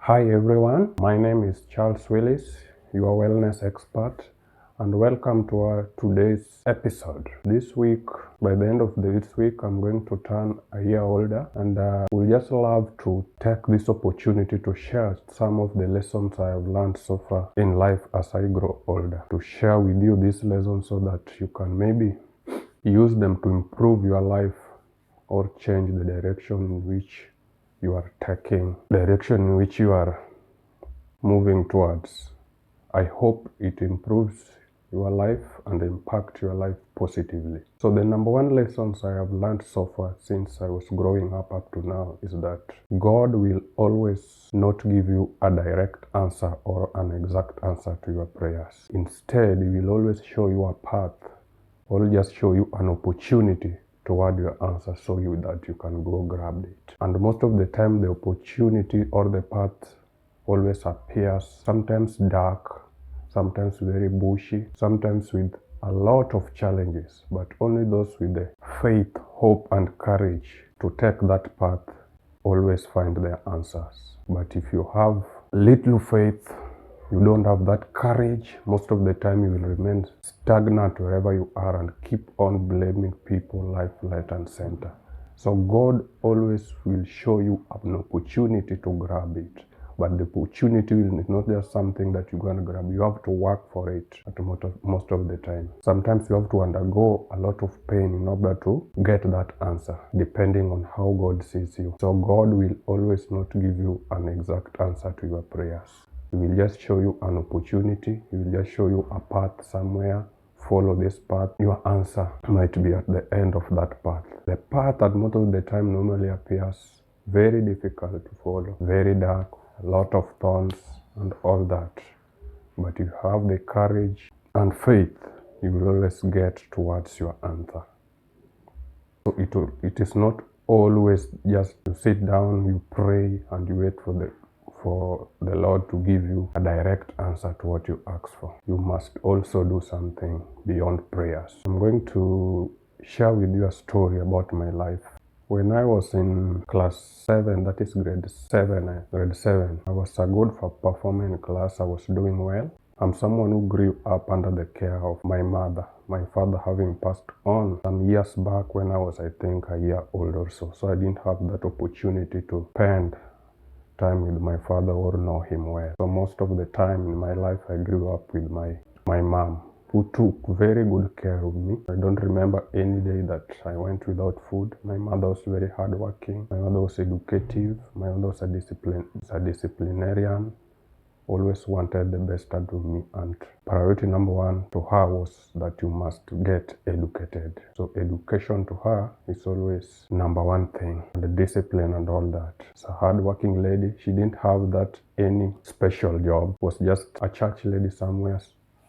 Hi everyone, my name is Charles Willis, your wellness expert, and welcome to our today's episode. This week, by the end of this week, I'm going to turn a year older, and we'll just love to take this opportunity to share some of the lessons I have learned so far in life as I grow older. To share with you these lessons so that you can maybe use them to improve your life or change the direction in which you are taking, direction in which you are moving towards. I hope it improves your life and impact your life positively. So the number one lessons I have learned so far since I was growing up to now is that God will always not give you a direct answer or an exact answer to your prayers. Instead, He will always show you a path or just show you an opportunity toward your answer so that you can go grab it. And most of the time, the opportunity or the path always appears sometimes dark, sometimes very bushy, sometimes with a lot of challenges, but only those with the faith, hope, and courage to take that path always find their answers. But if you have little faith, you don't have that courage, most of the time you will remain stagnant wherever you are and keep on blaming people left, right, and center. So God always will show you an opportunity to grab it. But the opportunity is not just something that you're going to grab. You have to work for it at most of the time. Sometimes you have to undergo a lot of pain in order to get that answer, depending on how God sees you. So God will always not give you an exact answer to your prayers. He will just show you an opportunity. He will just show you a path somewhere. Follow this path. Your answer might be at the end of that path. The path at most of the time normally appears very difficult to follow, very dark, a lot of thorns and all that. But you have the courage and faith, you will always get towards your answer. So it is not always just you sit down, you pray, and you wait for the Lord to give you a direct answer to what you ask for. You must also do something beyond prayers. I'm going to share with you a story about my life. When I was in class 7, that is grade 7, I was a good performer in class. I was doing well. I'm someone who grew up under the care of my mother, my father having passed on some years back when I was, I think, a year old or so. So I didn't have that opportunity to spend time with my father or know him well. So most of the time in my life, I grew up with my mom, who took very good care of me. I don't remember any day that I went without food. My mother was very hardworking. My mother was educative. My mother was a disciplinarian. Always wanted the best out of me, and priority number one to her was that you must get educated. So education to her is always number one thing, the discipline and all that. She's a hardworking lady. She didn't have that any special job. Was just a church lady somewhere,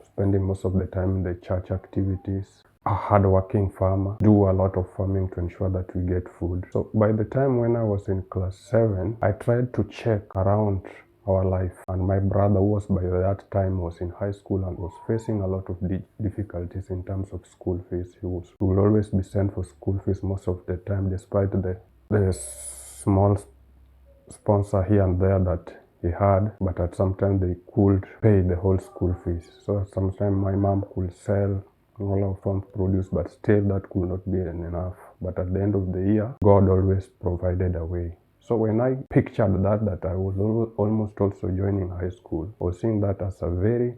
spending most of the time in the church activities. A hardworking farmer, do a lot of farming to ensure that we get food. So by the time when I was in class 7, I tried to check around our life, and my brother, who was by that time was in high school and was facing a lot of difficulties in terms of school fees. He would always be sent for school fees most of the time, despite the small sponsor here and there that he had, but at some time they could pay the whole school fees. So sometimes my mom could sell all of farm produce, but still that could not be enough. But at the end of the year, God always provided a way. So when I pictured that I was almost also joining high school, I was seeing that as a very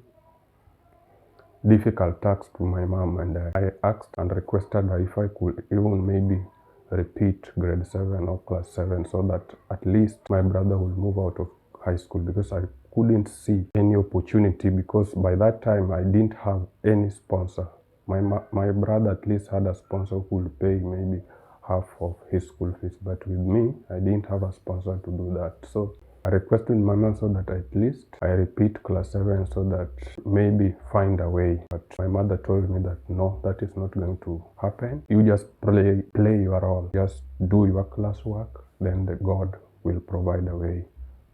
difficult task to my mom, and I asked and requested her if I could even maybe repeat grade 7 or class 7 so that at least my brother would move out of high school, because I couldn't see any opportunity, because by that time I didn't have any sponsor. My brother at least had a sponsor who would pay maybe half of his school fees, but with me, I didn't have a sponsor to do that. So I requested my mom so that at least I repeat class 7 so that maybe find a way. But my mother told me that no, that is not going to happen. You just play your role. Just do your classwork, then God will provide a way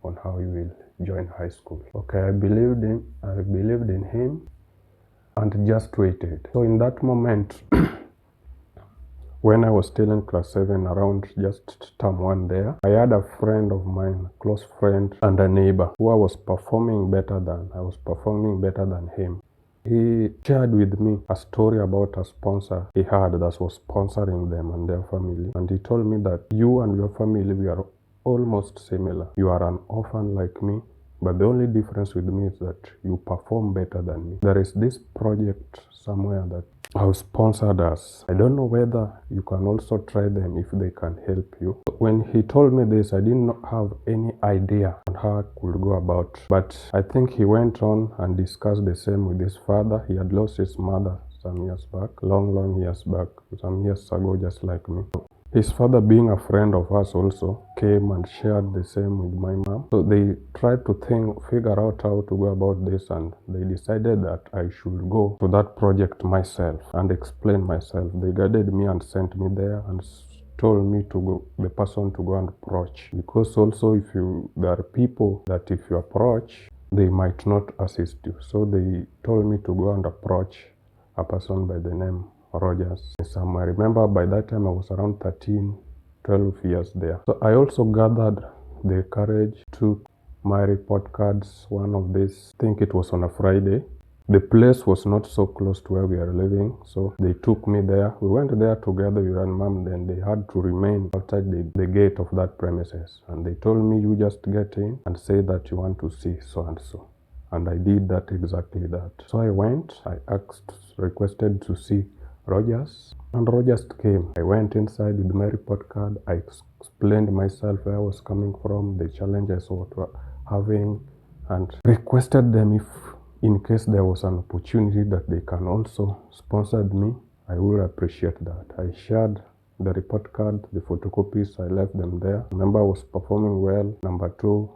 on how you will join high school. Okay, I believed in him and just waited. So in that moment, When I was still in class 7, around just term 1 there, I had a friend of mine, close friend and a neighbor, who I was performing better than him. He shared with me a story about a sponsor he had that was sponsoring them and their family. And he told me that you and your family, we are almost similar. You are an orphan like me, but the only difference with me is that you perform better than me. There is this project somewhere that have sponsored us. I don't know whether you can also try them if they can help you. When he told me this, I didn't have any idea on how I could go about. But I think he went on and discussed the same with his father. He had lost his mother some years back, long years back, some years ago, just like me. His father, being a friend of us, also came and shared the same with my mom. So they tried to figure out how to go about this, and they decided that I should go to that project myself and explain myself. They guided me and sent me there and told me to go, the person to go and approach. Because also there are people that if you approach, they might not assist you. So they told me to go and approach a person by the name Rogers. I remember by that time I was around 13, 12 years there. So I also gathered the courage to my report cards. One of these, I think it was on a Friday. The place was not so close to where we are living, so they took me there. We went there together with my mom, then they had to remain outside the gate of that premises. And they told me, you just get in and say that you want to see so and so. And I did that, exactly that. So I went, I requested to see Rogers, and Rogers came. I went inside with my report card. I explained myself, where I was coming from, the challenges I was having, and requested them if, in case there was an opportunity that they can also sponsor me, I would appreciate that. I shared the report card, the photocopies, I left them there. Remember, I was performing well, number 2,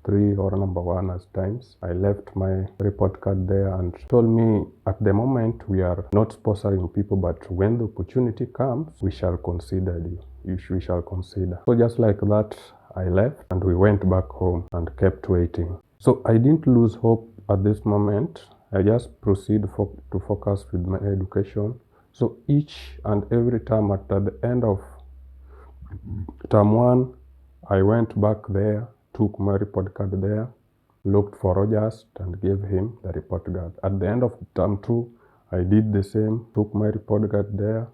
3 or number 1 at times. I left my report card there and told me, at the moment we are not sponsoring people, but when the opportunity comes, we shall consider you. We shall consider. So just like that, I left and we went back home and kept waiting. So I didn't lose hope at this moment. I just proceed to focus with my education. So each and every time at the end of term 1, I went back there, took my report card there, looked for Rogers and gave him the report card. At the end of term 2, I did the same, took my report card there,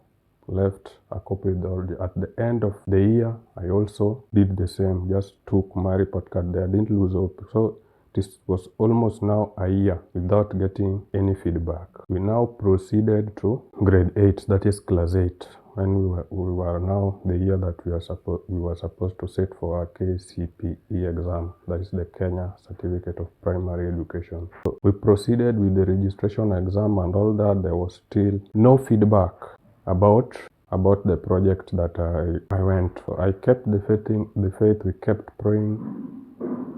left a copy there. At the end of the year, I also did the same, just took my report card there, didn't lose hope. So this was almost now a year without getting any feedback. We now proceeded to grade 8, that is class 8. When we were now the year that we were supposed to sit for our KCPE exam, that is the Kenya Certificate of Primary Education. So we proceeded with the registration exam and all that. There was still no feedback about the project that I went for. I kept the faith, we kept praying.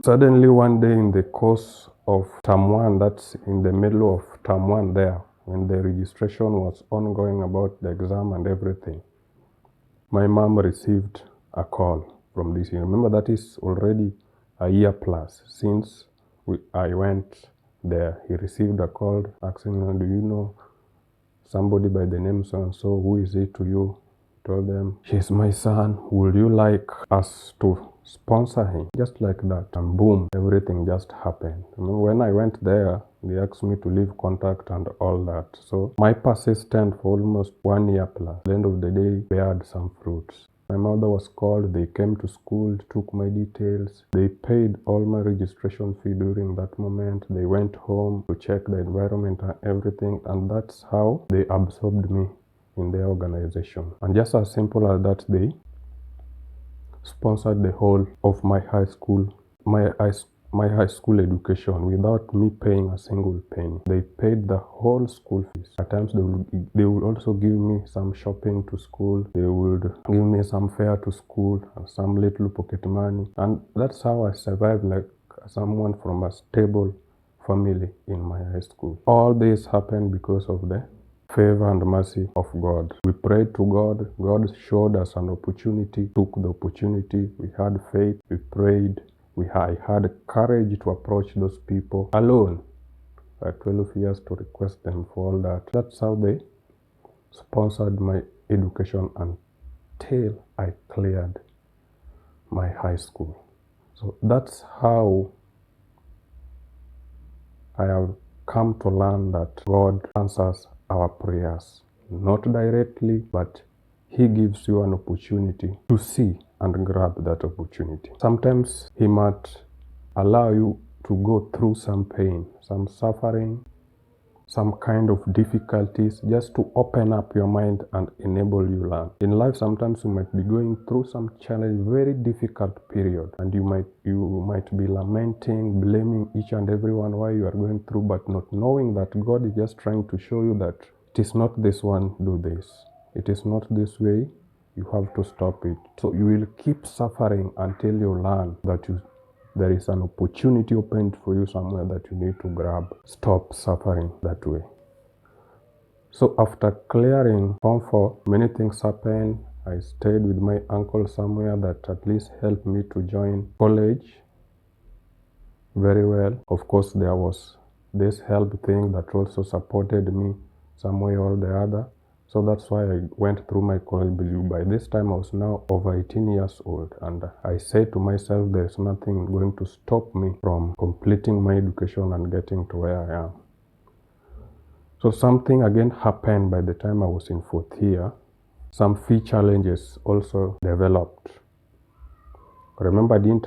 Suddenly one day in the course of term 1, that's in the middle of term 1 there, when the registration was ongoing about the exam and everything, my mom received a call from this year. Remember, that is already a year plus since I went there. He received a call asking, do you know somebody by the name so-and-so? Who is it to you? Told them, he's my son. Would you like us to sponsor him? Just like that, and boom, everything just happened. When I went there, they asked me to leave contact and all that. So my persistence for almost 1 year plus, at the end of the day, beared some fruits. My mother was called, they came to school, took my details, they paid all my registration fee during that moment. They went home to check the environment and everything, and that's how they absorbed me in their organization. And just as simple as that, they sponsored the whole of my high school education without me paying a single penny. They paid the whole school fees. At times they would also give me some shopping to school. They would give me some fare to school and some little pocket money. And that's how I survived like someone from a stable family in my high school. All this happened because of the favor and mercy of God. We prayed to God. God showed us an opportunity, took the opportunity. We had faith. We prayed. I had courage to approach those people alone at 12 years to request them for all that. That's how they sponsored my education until I cleared my high school. So that's how I have come to learn that God answers our prayers, not directly, but He gives you an opportunity to see and grab that opportunity. Sometimes He might allow you to go through some pain, some suffering, some kind of difficulties, just to open up your mind and enable you learn. In life, sometimes you might be going through some challenge, very difficult period, and you might be lamenting, blaming each and everyone why you are going through, but not knowing that God is just trying to show you that it is not this one, do this. It is not this way. You have to stop it. So you will keep suffering until you learn that there is an opportunity opened for you somewhere that you need to grab. Stop suffering that way. So after clearing Form 4, many things happened. I stayed with my uncle somewhere that at least helped me to join college very well. Of course, there was this help thing that also supported me some way or the other. So that's why I went through my college. By this time, I was now over 18 years old. And I said to myself, there's nothing going to stop me from completing my education and getting to where I am. So something again happened by the time I was in 4th year. Some fee challenges also developed. Remember, in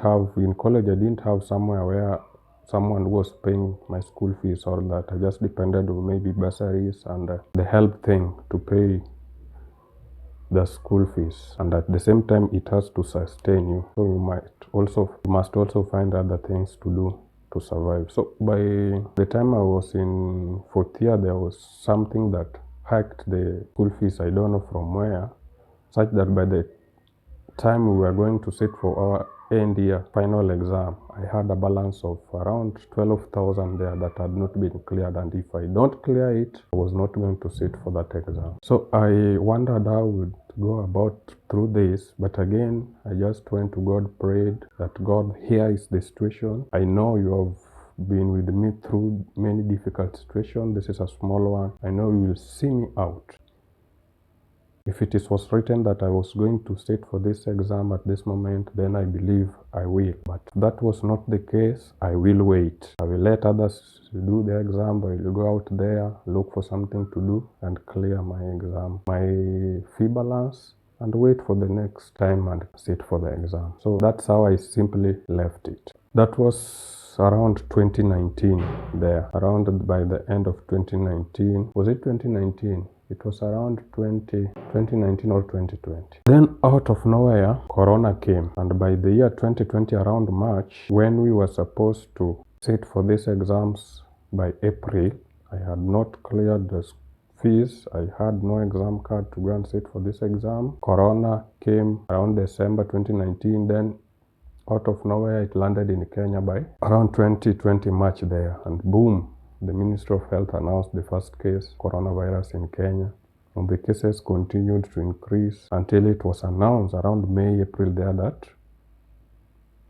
college, I didn't have somewhere where someone was paying my school fees or that. I just depended on maybe bursaries and the help thing to pay the school fees. And at the same time, it has to sustain you. So you must also find other things to do to survive. So by the time I was in 4th year, there was something that hiked the school fees, I don't know from where, such that by the time we were going to sit for our end year final exam, I had a balance of around 12,000 there that had not been cleared, and if I don't clear it, I was not going to sit for that exam. So I wondered how I would go about through this, but again, I just went to God, prayed that God, here is the situation. I know you have been with me through many difficult situations. This is a small one. I know you will see me out. If it was written that I was going to sit for this exam at this moment, then I believe I will. But that was not the case. I will wait. I will let others do the exam. I will go out there, look for something to do and clear my exam, my fee balance, and wait for the next time and sit for the exam. So that's how I simply left it. That was around 2019 there. Around by the end of 2019. Was it 2019? It was around 2019 or 2020. Then out of nowhere, Corona came. And by the year 2020, around March, when we were supposed to sit for these exams by April, I had not cleared the fees. I had no exam card to go and sit for this exam. Corona came around December 2019. Then out of nowhere, it landed in Kenya by around 2020 March there. And boom, the Ministry of Health announced the first case, coronavirus in Kenya. And the cases continued to increase until it was announced around May, April there that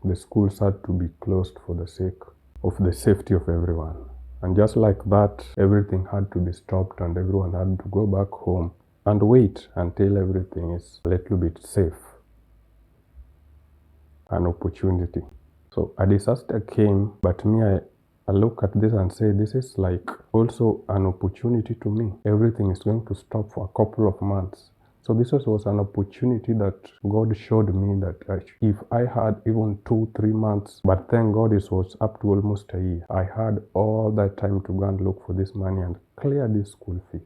the schools had to be closed for the sake of the safety of everyone. And just like that, everything had to be stopped and everyone had to go back home and wait until everything is a little bit safe. An opportunity. So a disaster came, but me, I look at this and say, this is like also an opportunity to me. Everything is going to stop for a couple of months. So this was an opportunity that God showed me that if I had even 2-3 months, but thank God it was up to almost a year. I had all that time to go and look for this money and clear this school fee.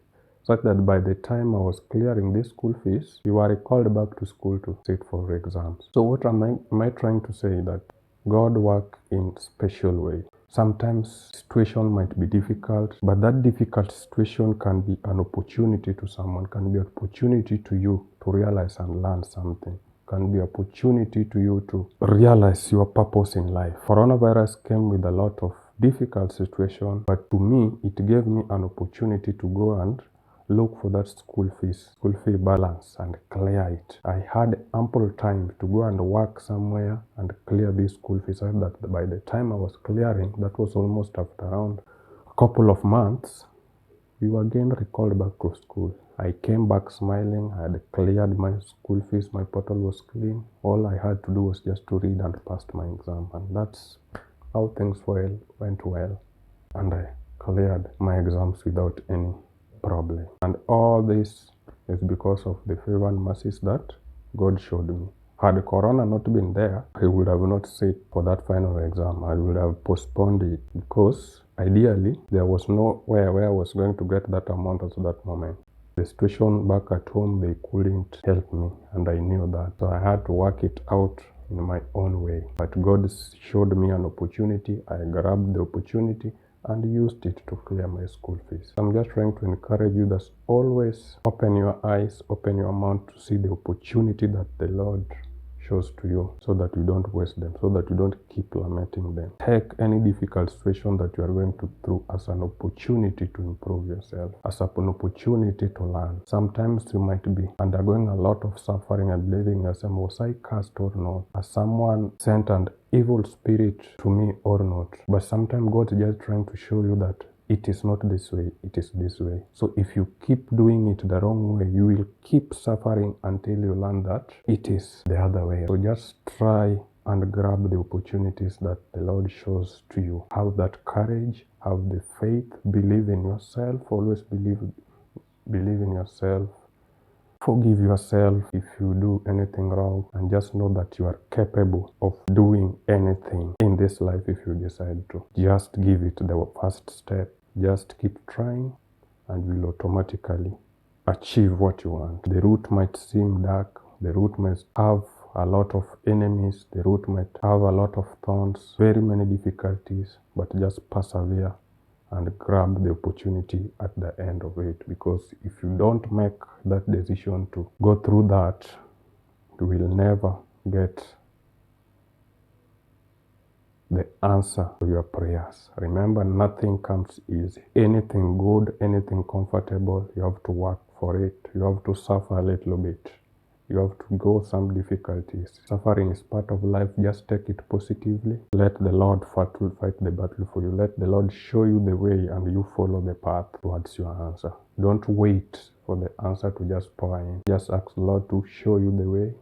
Such that by the time I was clearing these school fees, we were called back to school to sit for exams. So what am I trying to say? That God works in special way. Sometimes situation might be difficult, but that difficult situation can be an opportunity to someone, can be an opportunity to you to realize and learn something, can be an opportunity to you to realize your purpose in life. Coronavirus came with a lot of difficult situation, but to me, it gave me an opportunity to go and look for that school fee balance and clear it. I had ample time to go and work somewhere and clear these school fees. So that by the time I was clearing, that was almost after around a couple of months, we were again recalled back to school. I came back smiling. I had cleared my school fees. My portal was clean. All I had to do was just to read and pass my exam. And that's how things went well. And I cleared my exams without any problem. And all this is because of the favor and mercies that God showed me. Had Corona not been there, I would have not sat for that final exam. I would have postponed it because ideally there was nowhere where I was going to get that amount at that moment. The situation back at home, they couldn't help me, and I knew that. So I had to work it out in my own way. But God showed me an opportunity. I grabbed the opportunity and used it to clear my school fees. I'm just trying to encourage you that always open your eyes, open your mouth to see the opportunity that the Lord shows to you, so that you don't waste them, so that you don't keep lamenting them. Take any difficult situation that you are going through as an opportunity to improve yourself, as an opportunity to learn. Sometimes you might be undergoing a lot of suffering and believing yourself, was I cursed or not? Has someone sent an evil spirit to me or not? But sometimes God is just trying to show you that it is not this way, it is this way. So if you keep doing it the wrong way, you will keep suffering until you learn that it is the other way. So just try and grab the opportunities that the Lord shows to you. Have that courage, have the faith, believe in yourself, always believe in yourself. Forgive yourself if you do anything wrong, and just know that you are capable of doing anything in this life if you decide to. Just give it the first step. Just keep trying and you will automatically achieve what you want. The route might seem dark. The route might have a lot of enemies. The route might have a lot of thorns, very many difficulties, but just persevere and grab the opportunity at the end of it. Because if you don't make that decision to go through that, you will never get the answer to your prayers. Remember, nothing comes easy. Anything good, anything comfortable, you have to work for it. You have to suffer a little bit. You have to go some difficulties. Suffering is part of life. Just take it positively. Let the Lord fight the battle for you. Let the Lord show you the way and you follow the path towards your answer. Don't wait for the answer to just pour in. Just ask the Lord to show you the way,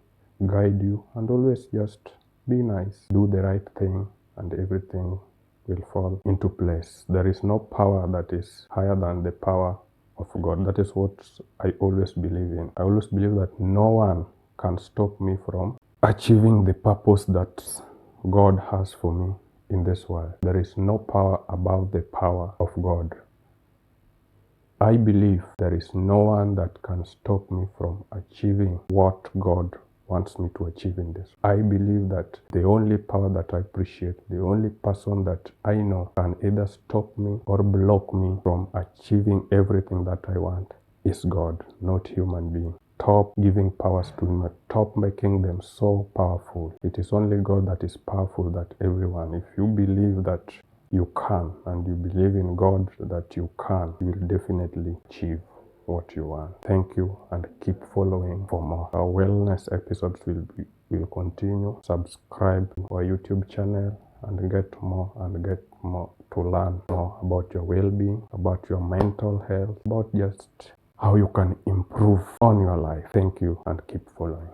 guide you, and always just be nice. Do the right thing and everything will fall into place. There is no power that is higher than the power of God. That is what I always believe in. I always believe that no one can stop me from achieving the purpose that God has for me in this world. There is no power above the power of God. I believe there is no one that can stop me from achieving what God wants me to achieve in this. I believe that the only power that I appreciate, the only person that I know can either stop me or block me from achieving everything that I want is God, not human being. Stop giving powers to him. Stop making them so powerful. It is only God that is powerful, that everyone. If you believe that you can, and you believe in God that you can, you will definitely achieve what you want. Thank you, and keep following for more. Our wellness episodes will continue. Subscribe to our YouTube channel and get more to learn more about your well-being, about your mental health, about just how you can improve on your life. Thank you, and keep following.